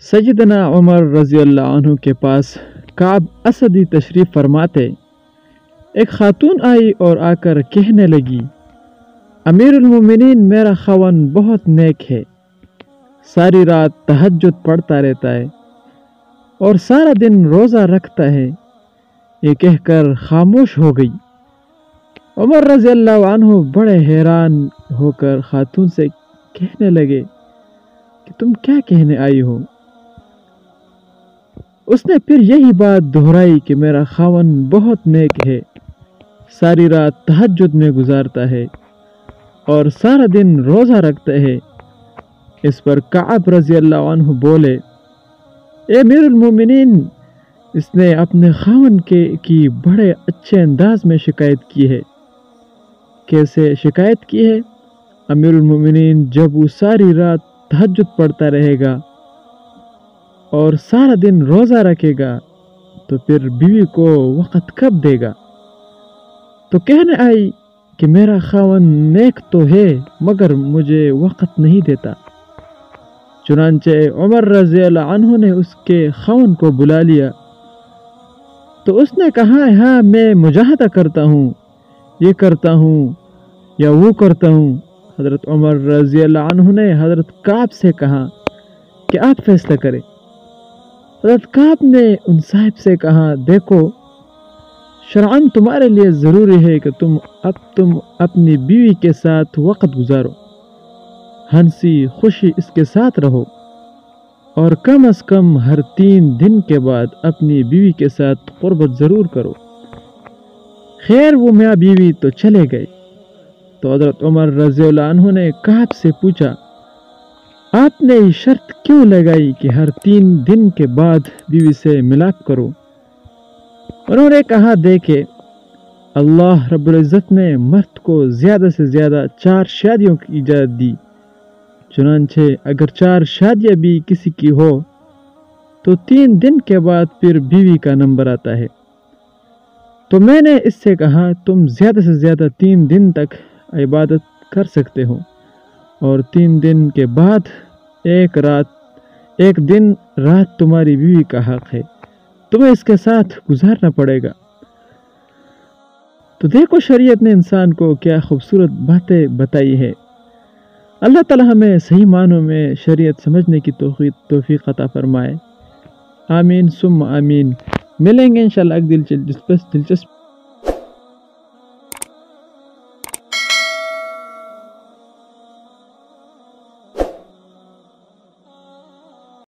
سیدنا عمر رضی اللہ عنہ کے پاس کعب اسدی تشریف فرماتے۔ ایک خاتون آئی اور آ کر کہنے لگی، امیر المومنین میرا خاوند بہت نیک ہے، ساری رات تہجد پڑھتا رہتا ہے اور سارا دن روزہ رکھتا ہے۔ یہ کہہ کر خاموش ہو گئی۔ عمر رضی اللہ عنہ بڑے حیران ہو کر خاتون سے کہنے لگے کہ تم کیا کہنے آئی ہو؟ اس نے پھر یہی بات دہرائی کہ میرا خاوند بہت نیک ہے، ساری رات تہجد میں گزارتا ہے اور سارا دن روزہ رکھتا ہے۔ اس پر کعب رضی اللہ عنہ بولے، اے امیر المومنین، اس نے اپنے خاوند کی بڑے اچھے انداز میں شکایت کی ہے۔ کیسے شکایت کی ہے؟ امیر المومنین، جب وہ ساری رات تہجد پڑھتا رہے گا اور سارا دن روزہ رکھے گا تو پھر بیوی کو وقت کب دے گا؟ تو کہنے آئی کہ میرا خاوند نیک تو ہے مگر مجھے وقت نہیں دیتا۔ چنانچہ عمر رضی اللہ عنہ نے اس کے خاوند کو بلا لیا تو اس نے کہا، ہاں میں مجاہدہ کرتا ہوں، یہ کرتا ہوں یا وہ کرتا ہوں۔ حضرت عمر رضی اللہ عنہ نے حضرت کعب سے کہا کہ آپ فیصلہ کریں۔ حضرت کعب نے ان صاحب سے کہا، دیکھو شرعاً تمہارے لیے ضروری ہے کہ تم اپنی بیوی کے ساتھ وقت گزارو، ہنسی خوشی اس کے ساتھ رہو، اور کم از کم ہر 3 دن کے بعد اپنی بیوی کے ساتھ قربت ضرور کرو۔ خیر وہ میاں بیوی تو چلے گئے۔ تو حضرت عمر رضی اللہ عنہ نے کعب سے پوچھا، آپ نے یہ شرط کیوں لگائی کہ ہر 3 دن کے بعد بیوی سے ملاپ کرو؟ انہوں نے کہا، دیکھے اللہ رب العزت نے مرد کو زیادہ سے زیادہ 4 شادیوں کی اجازت دی، چنانچہ اگر 4 شادیاں بھی کسی کی ہو تو 3 دن کے بعد پھر بیوی کا نمبر آتا ہے۔ تو میں نے اس سے کہا، تم زیادہ سے زیادہ 3 دن تک عبادت کر سکتے ہو، اور 3 دن کے بعد ایک دن رات تمہاری بیوی کا حق ہے، تمہیں اس کے ساتھ گزارنا پڑے گا۔ تو دیکھو شریعت نے انسان کو کیا خوبصورت باتیں بتائی ہے۔ اللہ تعالی ہمیں صحیح معنوں میں شریعت سمجھنے کی توفیق عطا فرمائے۔ آمین ثم آمین۔ ملیں گے انشاءاللہ ایک دلچسپ